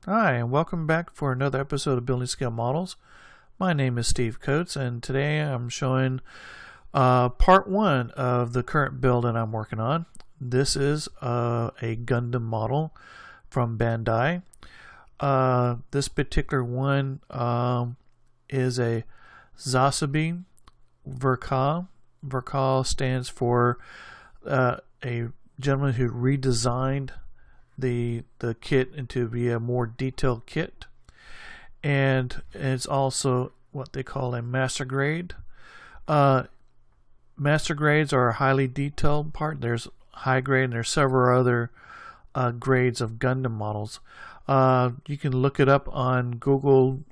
Hi, and welcome back for another episode of Building Scale Models. My name is Steve Coates, and today I'm showing part one of the current build that I'm working on. This is a Gundam model from Bandai. This particular one is a Sazabi Verka. Verka stands for a gentleman who redesigned the kit into be a more detailed kit, and it's also what they call a master grade. Master grades are a highly detailed part. There's high grade and there's several other grades of Gundam models. You can look it up on Google,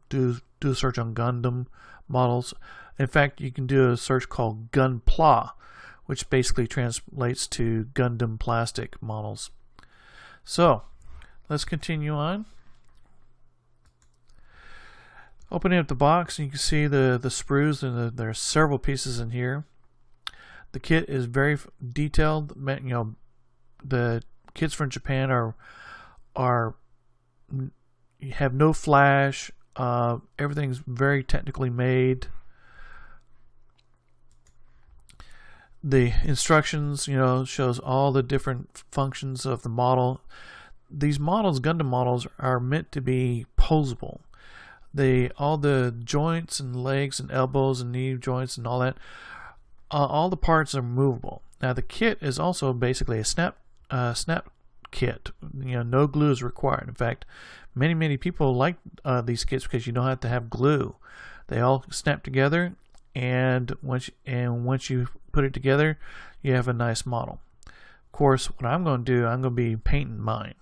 do a search on Gundam models. In fact, you can do a search called Gunpla, which basically translates to Gundam plastic models. So let's continue on. Opening up the box, you can see the sprues, and there are several pieces in here. The kit is very detailed. You know, the kits from Japan have no flash. Everything's very technically made. The instructions, shows all the different functions of the model. These models, Gundam models, are meant to be posable. All the joints and legs and elbows and knee joints and all that, all the parts are movable. Now the kit is also basically a snap kit. No glue is required. In fact, many people like these kits because you don't have to have glue. They all snap together, and once you put it together, you have a nice model. Of course, what I'm going to do, I'm going to be painting mine.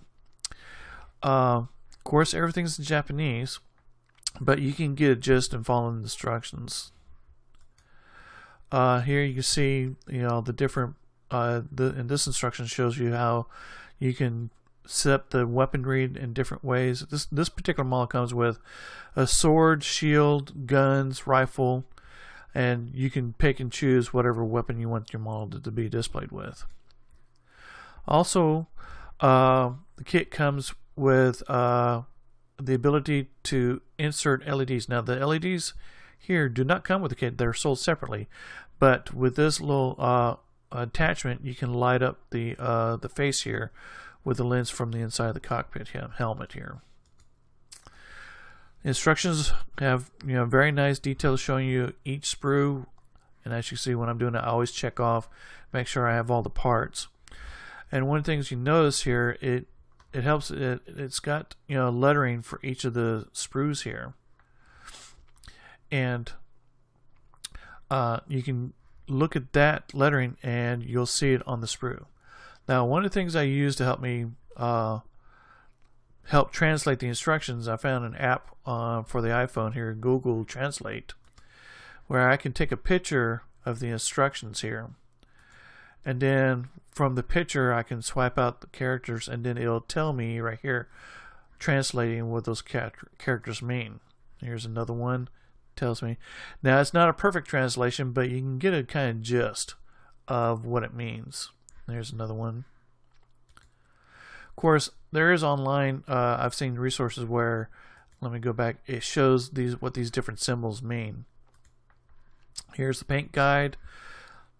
Of course, everything's in Japanese, but you can get a gist and follow the instructions. Here you can see, the different. And this instruction shows you how you can set up the weaponry in different ways. This particular model comes with a sword, shield, guns, rifle, and you can pick and choose whatever weapon you want your model to be displayed with. Also, the kit comes with the ability to insert LEDs. Now, the LEDs here do not come with the kit; they're sold separately. But with this little attachment, you can light up the face here with the lens from the inside of the cockpit helmet here. Instructions have very nice details showing you each sprue, and as you see when I'm doing it, I always check off, make sure I have all the parts. And one of the things you notice here, it helps. It's got lettering for each of the sprues here, and you can look at that lettering and you'll see it on the sprue. Now, one of the things I use to help me help translate the instructions, I found an app for the iPhone here, Google Translate, where I can take a picture of the instructions here, and then from the picture I can swipe out the characters, and then it'll tell me right here translating what those characters mean. Here's another one, tells me. Now, it's not a perfect translation, but you can get a kind of gist of what it means. There's another one. Of course, there is online, I've seen resources where, let me go back, it shows what these different symbols mean. Here's the paint guide.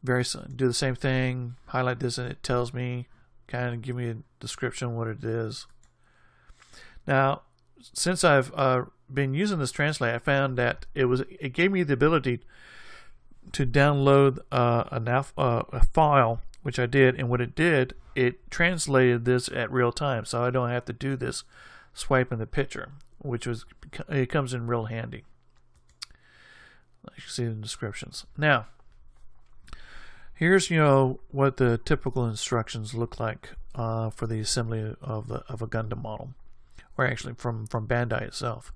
Do the same thing, highlight this, and it tells me, kind of give me a description of what it is. Now, since I've been using this translate, I found that it gave me the ability to download a file, which I did, and what it did, it translated this at real time, so I don't have to do this swiping the picture, it comes in real handy. You can see the descriptions. Now, here's what the typical instructions look like for the assembly of a Gundam model, or actually from Bandai itself.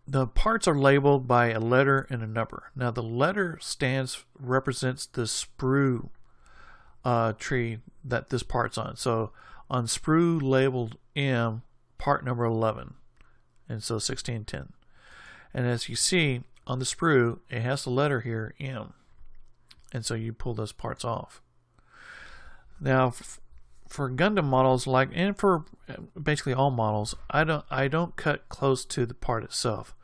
The parts are labeled by a letter and a number. Now, the letter represents the sprue tree that this part's on. So on sprue labeled M, part number 11, and so 1610. And as you see on the sprue, it has the letter here M, and so you pull those parts off. Now, for Gundam models, like, and for basically all models, I don't cut close to the part itself.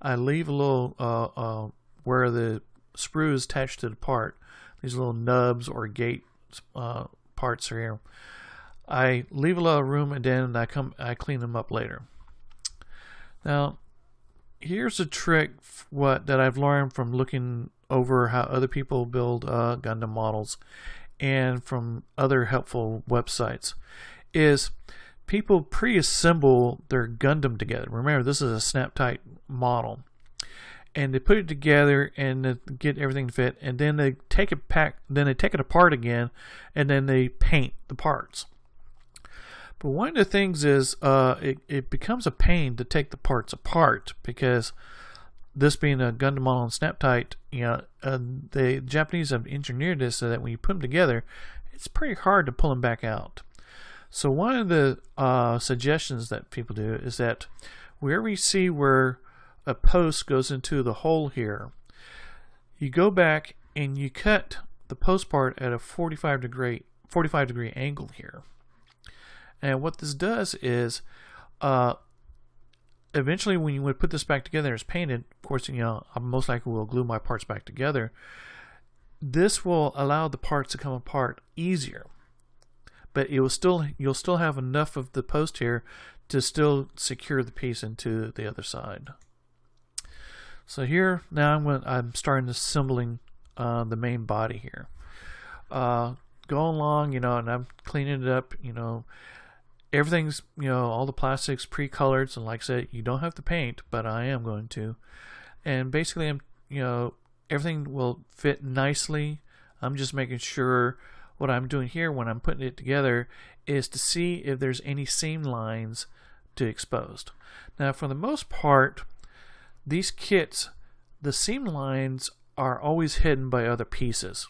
I leave a little where the sprue is attached to the part. These little nubs or gate parts are here. I leave a lot of room, and then I clean them up later. Now, here's a trick that I've learned from looking over how other people build Gundam models, and from other helpful websites, is people pre-assemble their Gundam together. Remember, this is a snap-tight model, and they put it together and get everything to fit, and then they take it apart again, and then they paint the parts. But one of the things is it becomes a pain to take the parts apart, because this being a Gundam model and snap-tight, the Japanese have engineered this so that when you put them together, it's pretty hard to pull them back out. So one of the suggestions that people do is that wherever you see where a post goes into the hole here, you go back and you cut the post part at a 45 degree angle here. And what this does is eventually, when you would put this back together, it's painted. Of course, I most likely will glue my parts back together. This will allow the parts to come apart easier, but you'll still have enough of the post here to still secure the piece into the other side. So here now I'm starting assembling the main body here. Going along, and I'm cleaning it up. Everything's, all the plastics pre-colored, so like I said, you don't have to paint, but I am going to. And basically, everything will fit nicely. I'm just making sure what I'm doing here when I'm putting it together is to see if there's any seam lines to exposed. Now, for the most part, these kits, the seam lines are always hidden by other pieces.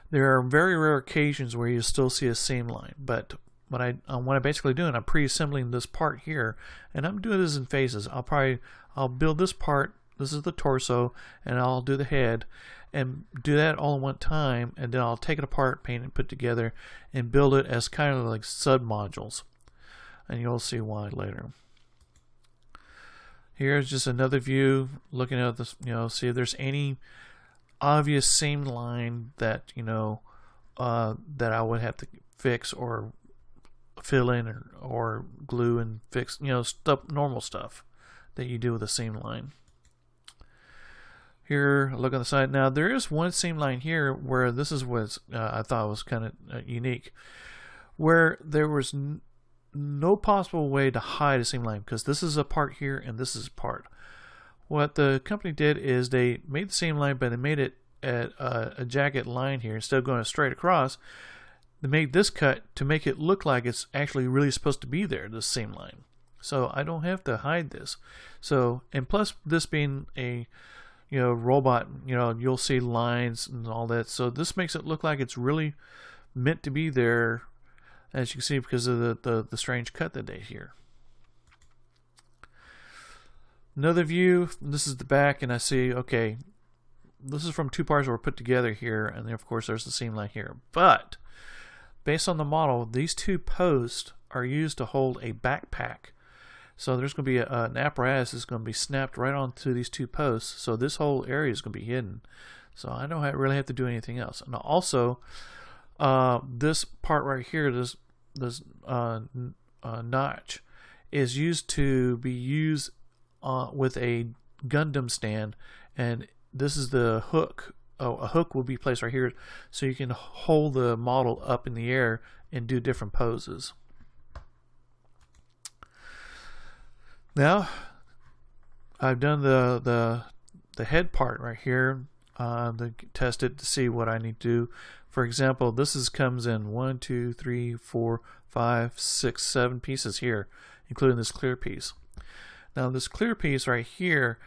There are very rare occasions where you still see a seam line, but what I'm basically doing, I'm pre-assembling this part here, and I'm doing this in phases. I'll build this part. This is the torso, and I'll do the head, and do that all at one time, and then I'll take it apart, paint it, put it together, and build it as kind of like sub-modules, and you'll see why later. Here's just another view, looking at this, see if there's any obvious seam line that that I would have to fix or fill in or glue and fix, normal stuff that you do with a seam line. Here, look on the side. Now there is one seam line here where this is what I thought was kind of unique, where there was no possible way to hide a seam line, because this is a part here and this is a part. What the company did is they made the seam line, but they made it at a jagged line here instead of going straight across. They made this cut to make it look like it's actually really supposed to be there, this seam line. So I don't have to hide this. So, and plus this being a robot, you'll see lines and all that. So this makes it look like it's really meant to be there, as you can see, because of the strange cut that they hear. Another view, this is the back, and I see, okay, this is from two parts that were put together here, and then of course there's the seam line here. But based on the model, these two posts are used to hold a backpack. So there's going to be an apparatus that's going to be snapped right onto these two posts. So this whole area is going to be hidden. So I don't really have to do anything else. And also, this part right here, this notch, is used to be used with a Gundam stand, and this is the hook. A hook will be placed right here, so you can hold the model up in the air and do different poses. Now, I've done the head part right here to test it to see what I need to do. For example, this comes in 1, 2, 3, 4, 5, 6, 7 pieces here, including this clear piece. Now, this clear piece right here,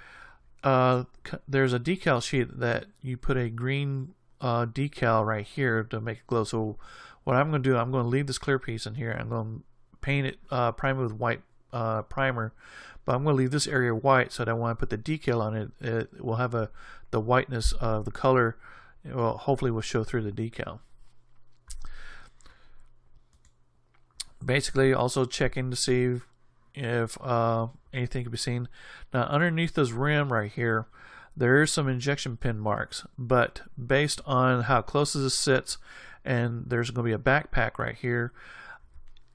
there's a decal sheet that you put a green decal right here to make it glow. So what I'm going to do, I'm going to leave this clear piece in here. I'm going to paint it, prime it with white primer, but I'm going to leave this area white so that when I put the decal on it, it will have the whiteness of the color. Well, hopefully will show through the decal. basically also checking to see if anything can be seen. Now underneath this rim right here, there is some injection pin marks, but based on how close this sits, and there's going to be a backpack right here,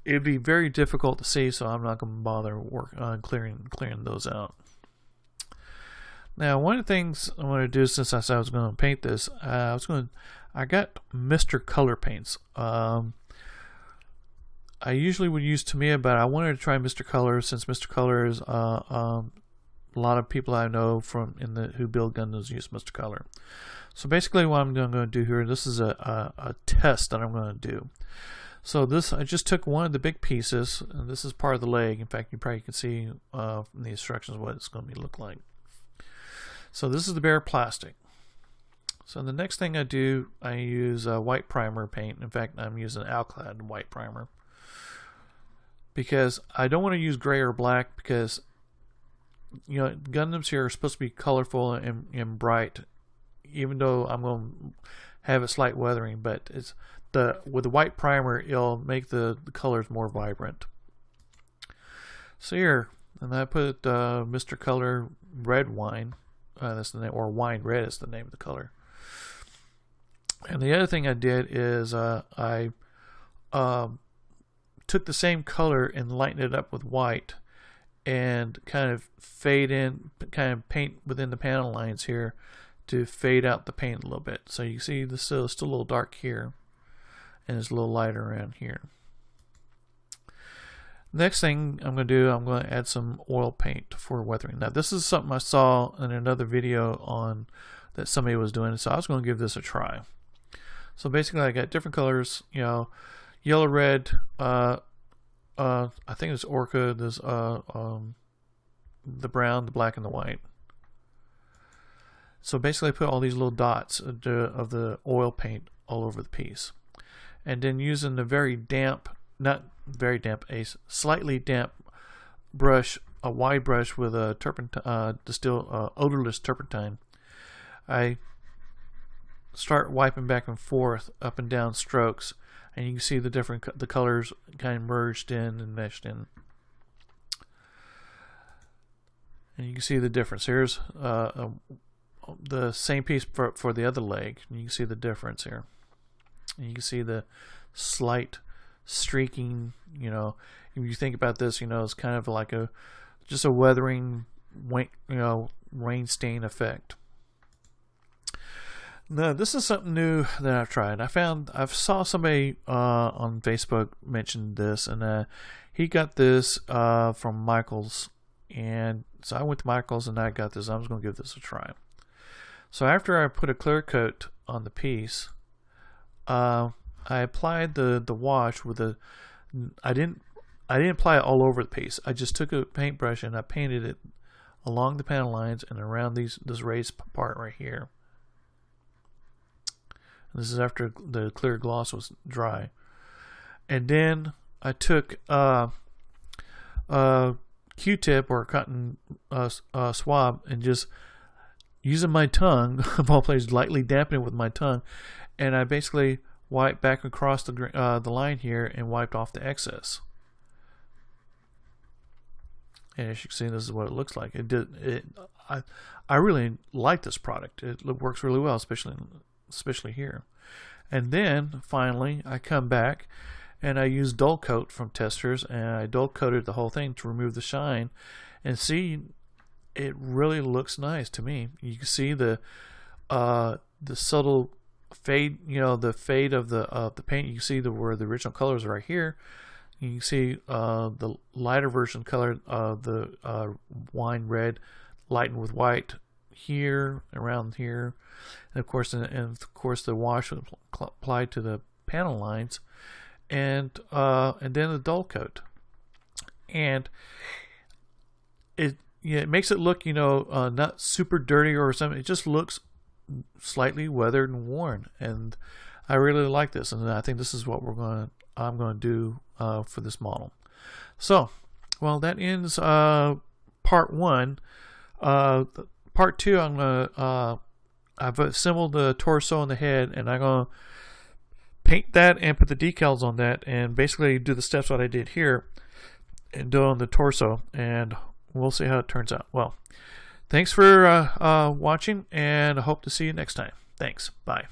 it'd be very difficult to see, so I'm not going to bother working on clearing those out. Now, one of the things I want to do, since I said I was going to paint this, I got Mr. Color paints. I usually would use Tamiya, but I wanted to try Mr. Color, since Mr. Color is a lot of people I know who build Gundams use Mr. Color. So basically, what I'm going to do here, this is a test that I'm going to do. So I just took one of the big pieces, and this is part of the leg. In fact, you probably can see from the instructions what it's going to look like. So this is the bare plastic. So the next thing I do, I use white primer paint. In fact, I'm using Alclad white primer, because I don't want to use gray or black, because Gundams here are supposed to be colorful and bright, even though I'm going to have a slight weathering, but with the white primer, it'll make the colors more vibrant. So here, and I put Mr. Color Red Wine, that's the name, or Wine Red is the name of the color. And the other thing I did is I took the same color and lightened it up with white, and kind of paint within the panel lines here to fade out the paint a little bit. So you see this is still a little dark here, and it's a little lighter around here. Next thing I'm going to do, I'm going to add some oil paint for weathering. Now this is something I saw in another video that somebody was doing, so I was going to give this a try. So basically I got different colors, yellow, red, I think it's Orca, there's the brown, the black, and the white. So basically I put all these little dots of the oil paint all over the piece. And then using the very damp, not very damp, a slightly damp brush, a wide brush with a turpentine, distilled odorless turpentine, I start wiping back and forth, up and down strokes, and you can see the colors kind of merged in and meshed in. And you can see the difference. Here's the same piece for the other leg, and you can see the difference here. And you can see the slight streaking, if you think about this, it's kind of like just a weathering, rain stain effect. Now, this is something new that I've tried. I saw somebody on Facebook mention this, and he got this from Michael's, and so I went to Michael's and I got this. I was going to give this a try. So after I put a clear coat on the piece, I applied the wash with I didn't apply it all over the piece. I just took a paintbrush and I painted it along the panel lines and around this raised part right here. And this is after the clear gloss was dry. And then I took a Q-tip or a cotton swab, and just using my tongue, of all places, lightly dampen it with my tongue, and I basically wiped back across the line here and wiped off the excess. And as you can see, this is what it looks like. I really like this product. It works really well, especially here. And then finally, I come back and I use dull coat from Testers, and I dull coated the whole thing to remove the shine. And see, it really looks nice to me. You can see the subtle fade, the fade of the paint. You can see where the original colors are right here. You can see the lighter version color of the wine red lightened with white here, around here, and of course the wash was applied to the panel lines, and then the dull coat, and it makes it look not super dirty or something. It just looks slightly weathered and worn, and I really like this, and I think this is what I'm going to do for this model. So, well, that ends part one. Part two, I've assembled the torso and the head, and I'm going to paint that and put the decals on that, and basically do the steps what I did here and do it on the torso, and we'll see how it turns out. Well, thanks for watching, and I hope to see you next time. Thanks. Bye.